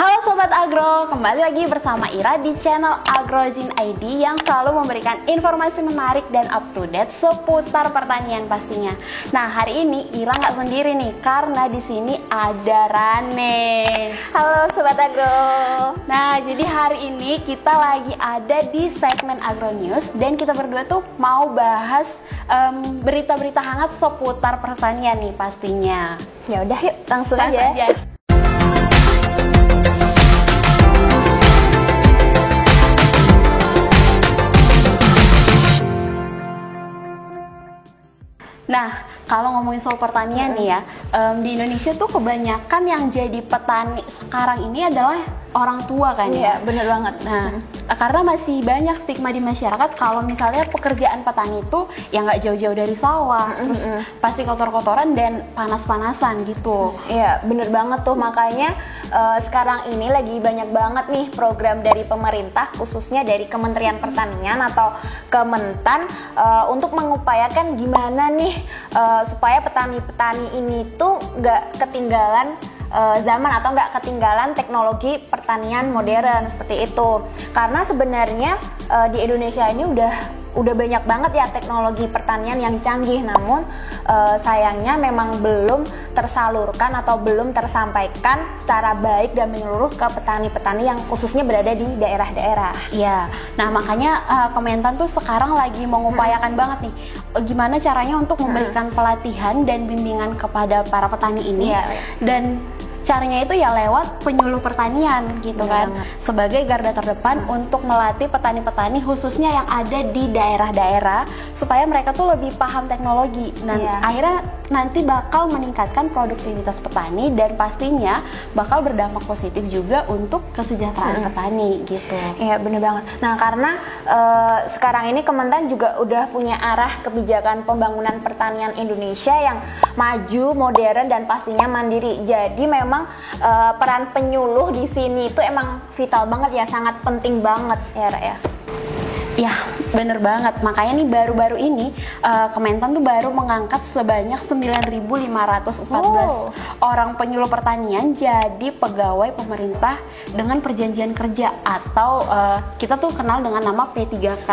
Halo Sobat Agro, kembali lagi bersama Ira di channel AgroZin ID yang selalu memberikan informasi menarik dan up to date seputar pertanian pastinya. Nah, hari ini Ira nggak sendiri nih, karena di sini ada Rane. Halo Sobat Agro. Nah, jadi hari ini kita lagi ada di segmen Agro News dan kita berdua tuh mau bahas berita-berita hangat seputar pertanian nih pastinya. Ya udah yuk, langsung aja. Nah, kalau ngomongin soal pertanian nih ya, di Indonesia tuh kebanyakan yang jadi petani sekarang ini adalah orang tua kan ya? Iya, bener banget. Nah, karena masih banyak stigma di masyarakat kalau misalnya pekerjaan petani itu ya nggak jauh-jauh dari sawah, terus pasti kotor-kotoran dan panas-panasan gitu. Iya, bener banget tuh, makanya sekarang ini lagi banyak banget nih program dari pemerintah, khususnya dari Kementerian Pertanian atau Kementan, untuk mengupayakan gimana nih supaya petani-petani ini tuh nggak ketinggalan zaman atau nggak ketinggalan teknologi pertanian modern seperti itu. Karena sebenarnya di Indonesia ini udah banyak banget ya teknologi pertanian yang canggih, namun sayangnya memang belum tersalurkan atau belum tersampaikan secara baik dan menyeluruh ke petani-petani yang khususnya berada di daerah-daerah. Ya, nah makanya Kementan tuh sekarang lagi mengupayakan banget nih gimana caranya untuk memberikan pelatihan dan bimbingan kepada para petani ini, dan caranya itu ya lewat penyuluh pertanian gitu kan, sebagai garda terdepan untuk melatih petani-petani khususnya yang ada di daerah-daerah supaya mereka tuh lebih paham teknologi. Nah, akhirnya nanti bakal meningkatkan produktivitas petani dan pastinya bakal berdampak positif juga untuk kesejahteraan petani gitu. Iya, bener banget. Nah, karena sekarang ini Kementan juga udah punya arah kebijakan pembangunan pertanian Indonesia yang maju, modern dan pastinya mandiri. Jadi memang peran penyuluh di sini itu emang vital banget ya, sangat penting banget ya, Ra, ya. Ya, bener banget. Makanya nih baru-baru ini Kementan tuh baru mengangkat sebanyak 9.514 orang penyuluh pertanian jadi pegawai pemerintah dengan perjanjian kerja atau kita tuh kenal dengan nama P3K.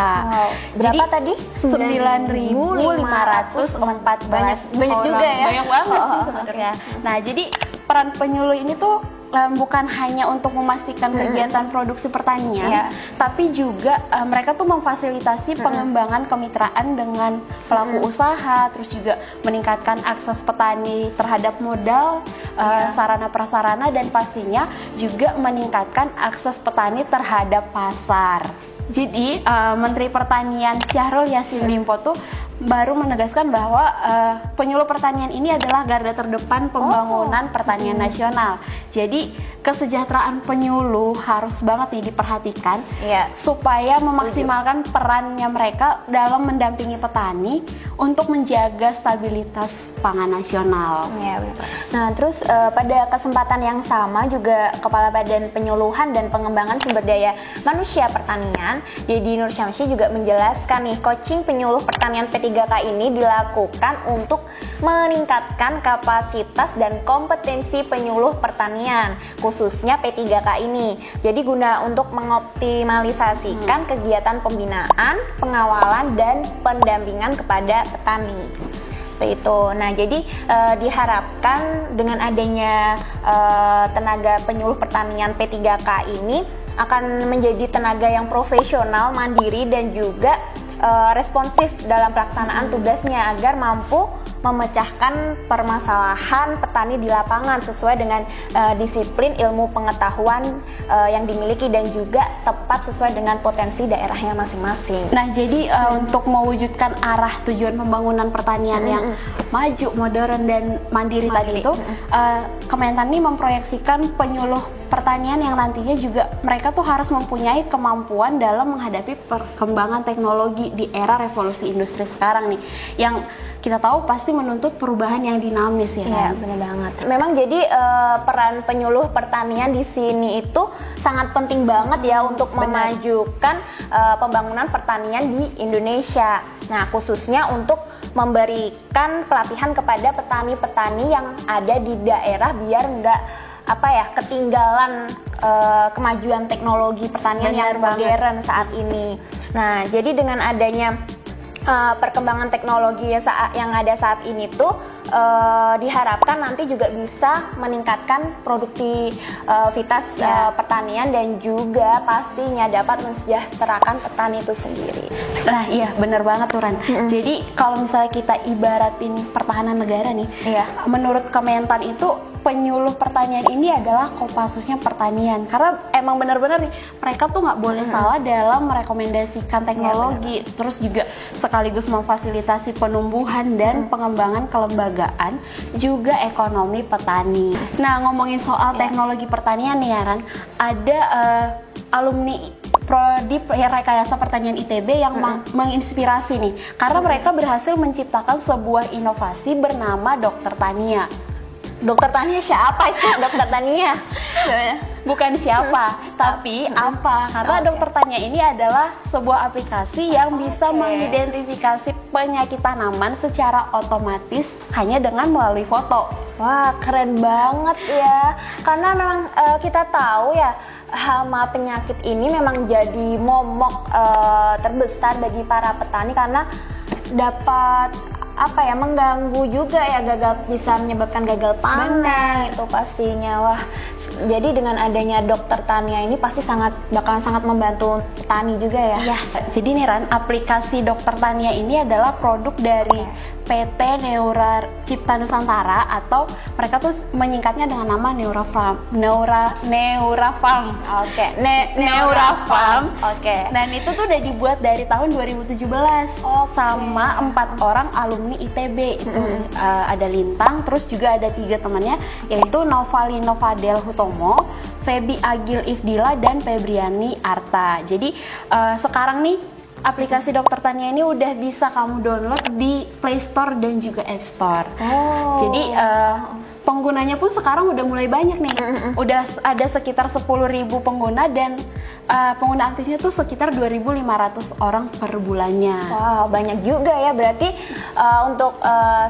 Berapa tadi? 9.514. Banyak juga ya. Banyak banget sebenarnya. Nah, jadi peran penyuluh ini tuh bukan hanya untuk memastikan kegiatan produksi pertanian, tapi juga mereka tuh memfasilitasi pengembangan kemitraan dengan pelaku usaha, terus juga meningkatkan akses petani terhadap modal, sarana prasarana, dan pastinya juga meningkatkan akses petani terhadap pasar. Jadi Menteri Pertanian Syahrul Yassin Limpo tuh baru menegaskan bahwa penyuluh pertanian ini adalah garda terdepan pembangunan pertanian nasional. Jadi kesejahteraan penyuluh harus banget nih diperhatikan supaya memaksimalkan perannya mereka dalam mendampingi petani untuk menjaga stabilitas pangan nasional. Nah, terus pada kesempatan yang sama juga Kepala Badan Penyuluhan dan Pengembangan Sumber Daya Manusia Pertanian, Dedi Nur Syamsi, juga menjelaskan nih, coaching penyuluh pertanian P3K ini dilakukan untuk meningkatkan kapasitas dan kompetensi penyuluh pertanian, khususnya P3K ini. Jadi guna untuk mengoptimalisasikan kegiatan pembinaan, pengawalan, dan pendampingan kepada petani. Itu. Nah, jadi diharapkan dengan adanya tenaga penyuluh pertanian P3K ini akan menjadi tenaga yang profesional, mandiri, dan juga responsif dalam pelaksanaan tugasnya agar mampu memecahkan permasalahan petani di lapangan sesuai dengan disiplin ilmu pengetahuan yang dimiliki dan juga tepat sesuai dengan potensi daerahnya masing-masing. Nah, jadi untuk mewujudkan arah tujuan pembangunan pertanian yang maju, modern, dan mandiri tadi itu, Kementan ini memproyeksikan penyuluh pertanian yang nantinya juga mereka tuh harus mempunyai kemampuan dalam menghadapi perkembangan teknologi di era revolusi industri sekarang nih, yang kita tahu pasti menuntut perubahan yang dinamis ya kan? Iya, benar banget. Memang jadi peran penyuluh pertanian di sini itu sangat penting banget ya untuk memajukan pembangunan pertanian di Indonesia. Nah, khususnya untuk memberikan pelatihan kepada petani-petani yang ada di daerah biar nggak ketinggalan kemajuan teknologi pertanian yang modern saat ini. Nah, jadi dengan adanya perkembangan teknologi yang ada saat ini tuh diharapkan nanti juga bisa meningkatkan produktivitas pertanian dan juga pastinya dapat mensejahterakan petani itu sendiri. Nah iya bener banget tuh Ran. Jadi kalau misalnya kita ibaratin pertahanan negara nih, menurut Kementan itu penyuluh pertanian ini adalah Kopassusnya pertanian, karena emang benar-benar nih mereka tuh nggak boleh salah dalam merekomendasikan teknologi, terus juga sekaligus memfasilitasi penumbuhan dan pengembangan kelembagaan juga ekonomi petani. Nah ngomongin soal teknologi pertanian nih ya Ran, ada alumni Prodi Rekayasa Pertanian ITB yang menginspirasi nih, karena mereka berhasil menciptakan sebuah inovasi bernama Dokter Tania. Dokter Tania siapa itu? Dokter Tania? Bukan siapa, tapi apa? Karena Dokter Tania ini adalah sebuah aplikasi yang bisa mengidentifikasi penyakit tanaman secara otomatis hanya dengan melalui foto. Wah, keren banget ya. Karena memang kita tahu ya, hama penyakit ini memang jadi momok terbesar bagi para petani karena dapat mengganggu juga ya, bisa menyebabkan gagal panen itu pastinya. Wah, jadi dengan adanya Dokter Tania ini pasti bakalan sangat membantu petani juga ya. Yes. Jadi nih Ran, aplikasi Dokter Tania ini adalah produk dari PT Neura Cipta Nusantara, atau mereka tuh menyingkatnya dengan nama Neurafarm. Neurafarm. Dan itu tuh udah dibuat dari tahun 2017 sama 4 orang alumni ITB. Itu ada Lintang, terus juga ada 3 temannya, yaitu Novali Novadel Hutomo, Febi Agil Ifdila, dan Febriani Arta. Jadi sekarang nih aplikasi Dokter Tania ini udah bisa kamu download di Play Store dan juga App Store. Jadi penggunanya pun sekarang udah mulai banyak nih. Udah ada sekitar 10.000 pengguna dan pengguna aktifnya tuh sekitar 2.500 orang per bulannya. Wow, banyak juga ya. Berarti untuk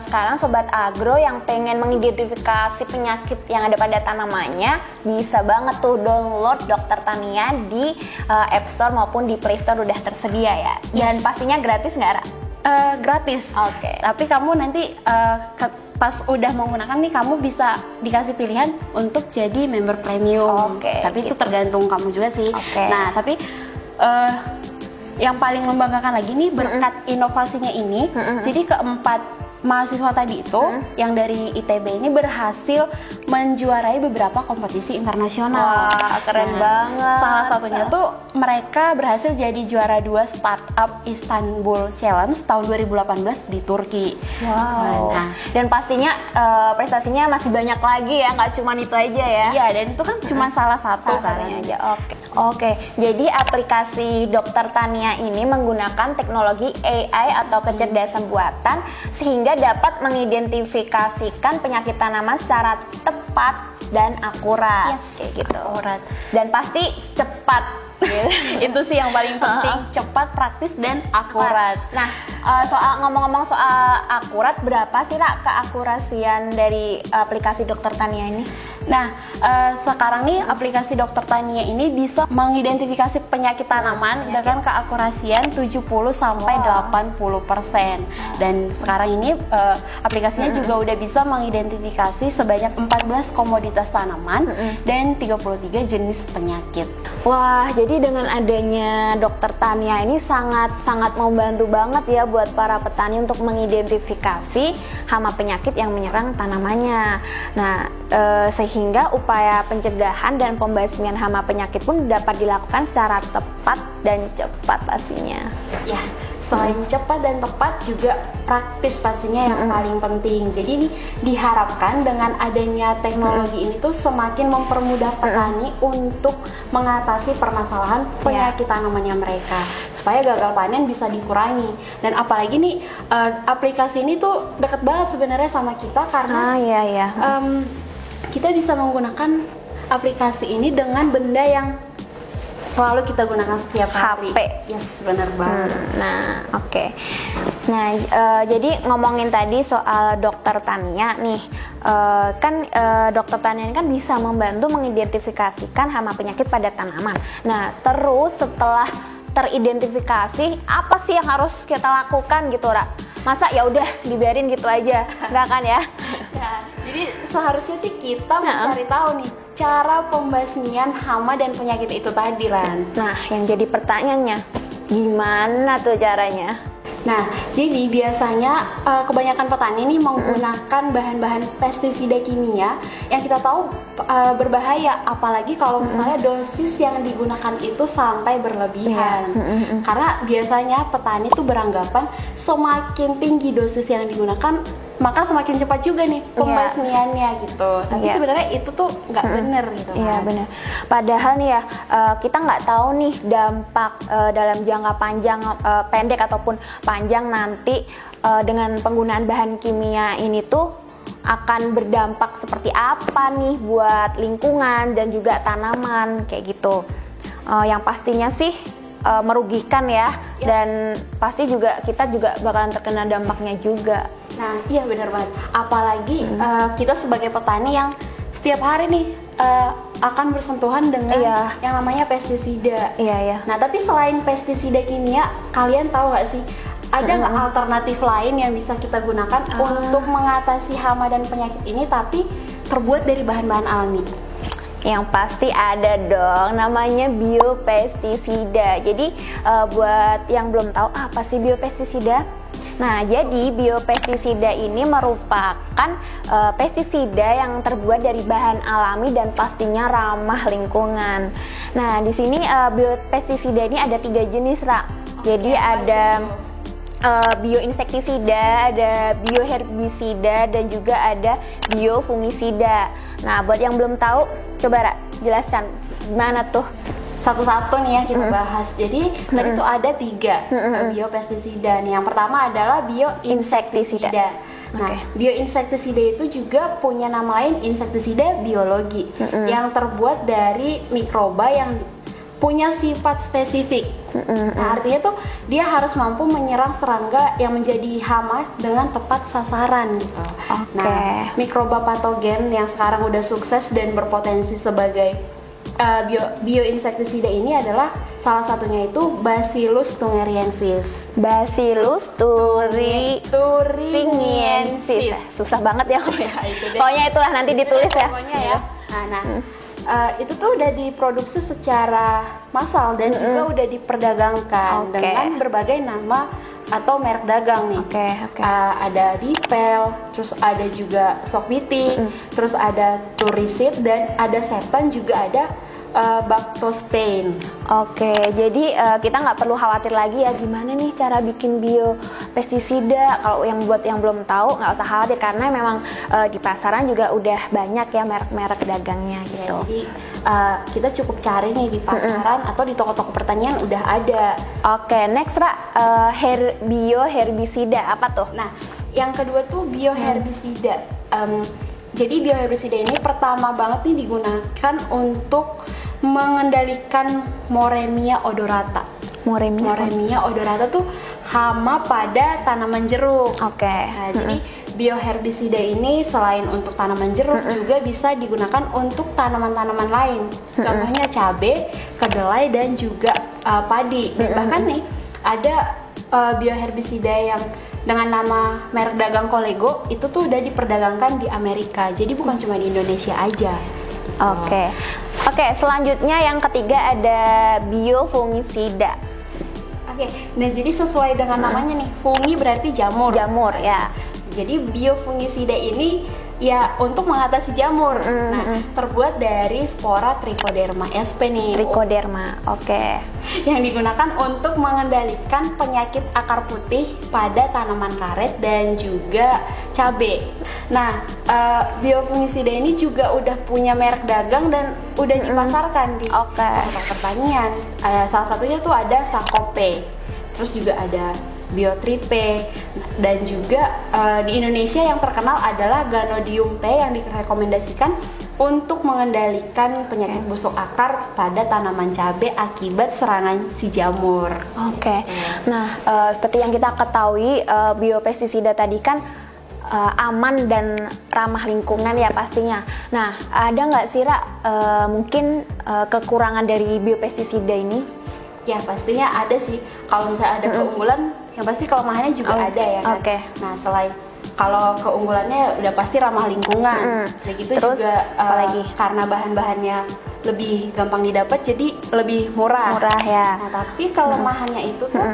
sekarang Sobat Agro yang pengen mengidentifikasi penyakit yang ada pada tanamannya, bisa banget tuh download Dokter Tania di App Store maupun di Play Store, udah tersedia ya. Dan pastinya gratis nggak, Ra? Gratis. Tapi kamu nanti pas udah menggunakan nih, kamu bisa dikasih pilihan untuk jadi member premium. Tapi itu tergantung kamu juga sih. Nah, tapi yang paling membanggakan lagi nih berkat inovasinya ini, jadi keempat mahasiswa tadi itu yang dari ITB ini berhasil menjuarai beberapa kompetisi internasional. Wah, keren banget. Salah satunya tuh mereka berhasil jadi juara 2 Startup Istanbul Challenge tahun 2018 di Turki. Wow. Dan pastinya prestasinya masih banyak lagi ya, nggak cuma itu aja ya. Iya, dan itu kan cuma salah satunya aja. Oke. Jadi aplikasi Dokter Tania ini menggunakan teknologi AI atau kecerdasan buatan sehingga dapat mengidentifikasikan penyakit tanaman secara tepat dan akurat. Kayak gitu. Dan pasti cepat. Itu sih yang paling penting, cepat, praktis, dan akurat. Nah, ngomong-ngomong soal akurat, berapa sih Ra keakurasian dari aplikasi Dokter Tania ini? Nah, sekarang nih aplikasi Dokter Tania ini bisa mengidentifikasi penyakit tanaman dengan keakurasian 70 sampai 80%. Dan sekarang ini aplikasinya juga udah bisa mengidentifikasi sebanyak 14 komoditas tanaman dan 33 jenis penyakit. Wah, jadi dengan adanya Dokter Tania ini sangat membantu banget ya buat para petani untuk mengidentifikasi hama penyakit yang menyerang tanamannya. Nah, sehingga upaya pencegahan dan pembasmian hama penyakit pun dapat dilakukan secara tepat dan cepat pastinya. Ya, selain cepat dan tepat juga praktis pastinya yang paling penting. Jadi ini diharapkan dengan adanya teknologi ini tuh semakin mempermudah petani untuk mengatasi permasalahan penyakit tanamannya mereka, supaya gagal panen bisa dikurangi. Dan apalagi nih aplikasi ini tuh deket banget sebenarnya sama kita karena kita bisa menggunakan aplikasi ini dengan benda yang selalu kita gunakan setiap hari. HP. Yes, benar banget. Nah, Nah, jadi ngomongin tadi soal dokter Tania nih, dokter Tania kan bisa membantu mengidentifikasikan hama penyakit pada tanaman. Nah, terus setelah teridentifikasi, apa sih yang harus kita lakukan gitu, Ra? Masa ya udah dibiarin gitu aja, nggak kan ya? Ya, jadi seharusnya sih kita mencari tahu nih cara pembasmian hama dan penyakit itu tadi, Lan. Nah, yang jadi pertanyaannya, gimana tuh caranya? Nah, jadi biasanya kebanyakan petani nih menggunakan bahan-bahan pestisida kimia yang kita tahu berbahaya, apalagi kalau misalnya dosis yang digunakan itu sampai berlebihan. Karena biasanya petani tuh beranggapan semakin tinggi dosis yang digunakan, maka semakin cepat juga nih pembasmiannya gitu. Tapi sebenarnya itu tuh nggak bener gitu kan. Iya benar. Padahal nih ya, kita nggak tahu nih dampak dalam jangka panjang, pendek ataupun panjang nanti dengan penggunaan bahan kimia ini tuh akan berdampak seperti apa nih buat lingkungan dan juga tanaman kayak gitu. Yang pastinya sih merugikan ya, dan pasti juga kita juga bakalan terkena dampaknya juga. Nah, iya benar banget. Apalagi kita sebagai petani yang setiap hari nih akan bersentuhan dengan yang namanya pestisida. Nah, tapi selain pestisida kimia, kalian tahu nggak sih ada nggak alternatif lain yang bisa kita gunakan untuk mengatasi hama dan penyakit ini, tapi terbuat dari bahan-bahan alami? Yang pasti ada dong, namanya biopestisida. Jadi buat yang belum tahu apa sih biopestisida? Nah, jadi biopestisida ini merupakan pestisida yang terbuat dari bahan alami dan pastinya ramah lingkungan. Nah, di sini biopestisida ini ada 3 jenis, Ra. Jadi ada bioinsektisida, ada bioherbisida, dan juga ada biofungisida. Nah, buat yang belum tahu, coba Ra, jelaskan gimana tuh? Satu-satu nih ya kita bahas. Jadi tadi tuh ada 3 biopestisida nih. Yang pertama adalah bioinsektisida. Nah, bioinsektisida itu juga punya nama lain insektisida biologi yang terbuat dari mikroba yang punya sifat spesifik. Nah, artinya tuh dia harus mampu menyerang serangga yang menjadi hama dengan tepat sasaran gitu. Nah, mikroba patogen yang sekarang udah sukses dan berpotensi sebagai bioinsektisida ini adalah salah satunya itu Bacillus thuringiensis. Bacillus thuringiensis. Susah banget ya. Pokoknya itulah, nanti ditulis ya. Pokoknya ya. Itu tuh udah diproduksi secara massal dan juga udah diperdagangkan dengan berbagai nama atau merek dagang nih. Ada Dipel, terus ada juga Sokbiti, terus ada Turisit, dan ada Sepan, juga ada Bactospain. Jadi kita nggak perlu khawatir lagi ya gimana nih cara bikin biopestisida. Kalau yang buat yang belum tahu nggak usah khawatir, karena memang di pasaran juga udah banyak ya merek-merek dagangnya gitu. Jadi kita cukup cari nih di pasaran atau di toko-toko pertanian udah ada. Next Ra, bioherbisida apa tuh? Nah, yang kedua tuh bioherbisida. Jadi bioherbisida ini pertama banget nih digunakan untuk mengendalikan Moremia odorata. Moremia odorata tuh hama pada tanaman jeruk. Nah, jadi bioherbisida ini selain untuk tanaman jeruk juga bisa digunakan untuk tanaman-tanaman lain. Contohnya cabai, kedelai, dan juga padi. Dan bahkan nih ada bioherbisida yang dengan nama merek dagang Collego itu tuh udah diperdagangkan di Amerika. Jadi bukan cuma di Indonesia aja. Selanjutnya yang ketiga ada biofungisida. Nah jadi sesuai dengan namanya nih, fungi berarti jamur. Jamur ya. Jadi biofungisida ini ya untuk mengatasi jamur. Nah, terbuat dari spora Trichoderma sp nih. Trichoderma, yang digunakan untuk mengendalikan penyakit akar putih pada tanaman karet dan juga cabai. Nah, biofungisida ini juga udah punya merek dagang dan udah dipasarkan di toko pertanian. Salah satunya tuh ada Sakope, terus juga ada Biotripe, dan juga di Indonesia yang terkenal adalah Ganodium T yang direkomendasikan untuk mengendalikan penyakit busuk akar pada tanaman cabai akibat serangan si jamur. Oke. Nah, seperti yang kita ketahui, biopestisida tadi kan aman dan ramah lingkungan ya pastinya. Nah, ada nggak sih Ra, mungkin kekurangan dari biopestisida ini? Ya pastinya ada sih. Kalau misalnya ada keunggulan, yang pasti kelemahannya juga ada ya kan. Nah, selain kalau keunggulannya udah pasti ramah lingkungan. Selain gitu terus, juga apalagi karena bahan-bahannya lebih gampang didapat, jadi lebih murah. Murah ya. Nah, tapi kelemahannya itu tuh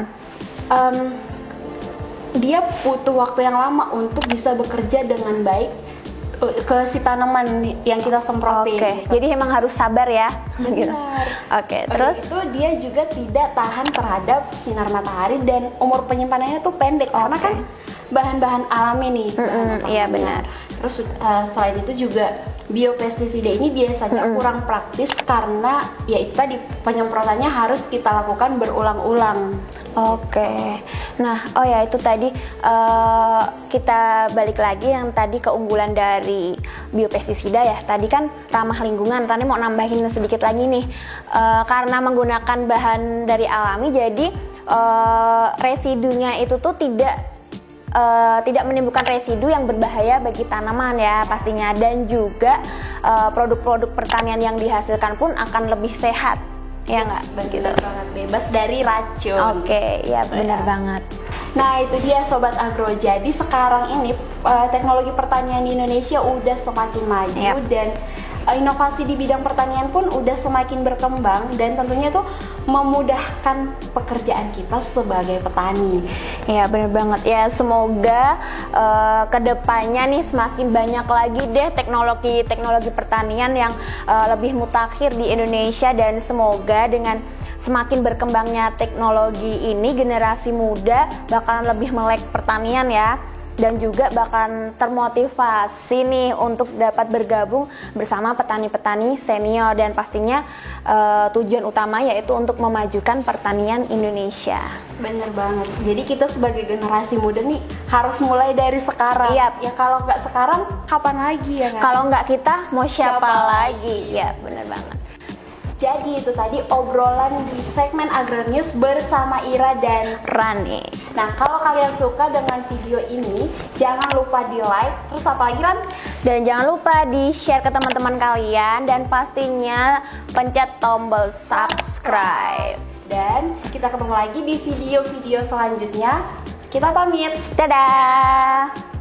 dia butuh waktu yang lama untuk bisa bekerja dengan baik ke si tanaman yang kita semprotin. Gitu. Jadi emang harus sabar ya. Gitu. Terus itu dia juga tidak tahan terhadap sinar matahari dan umur penyimpanannya tuh pendek karena kan bahan-bahan alami nih. Iya benar. Terus selain itu juga biopestisida ini biasanya kurang praktis karena ya itu tadi penyemprotannya harus kita lakukan berulang-ulang. Nah, itu tadi kita balik lagi yang tadi keunggulan dari biopestisida ya. Tadi kan ramah lingkungan. Tadi mau nambahin sedikit lagi nih, karena menggunakan bahan dari alami, jadi residunya itu tuh tidak menimbulkan residu yang berbahaya bagi tanaman ya pastinya, dan juga produk-produk pertanian yang dihasilkan pun akan lebih sehat. Ya nggak? Begitu banget, bebas dari racun. Ya benar banget. Nah itu dia Sobat Agro. Jadi sekarang ini teknologi pertanian di Indonesia udah semakin maju dan inovasi di bidang pertanian pun udah semakin berkembang dan tentunya tuh memudahkan pekerjaan kita sebagai petani. Ya benar banget ya, semoga kedepannya nih semakin banyak lagi deh teknologi pertanian yang lebih mutakhir di Indonesia, dan semoga dengan semakin berkembangnya teknologi ini generasi muda bakalan lebih melek pertanian ya, dan juga bakalan termotivasi nih untuk dapat bergabung bersama petani-petani senior, dan pastinya tujuan utama yaitu untuk memajukan pertanian Indonesia. Bener banget. Jadi kita sebagai generasi muda nih harus mulai dari sekarang. Ya kalau nggak sekarang kapan lagi ya kan? Kalau nggak kita mau siapa lagi? Ya bener banget. Jadi itu tadi obrolan di segmen Agronews bersama Ira dan Rani. Nah kalau kalian suka dengan video ini, jangan lupa di like, terus apa lagi Ran? Dan jangan lupa di share ke teman-teman kalian, dan pastinya pencet tombol subscribe. Dan kita ketemu lagi di video-video selanjutnya. Kita pamit. Dadah.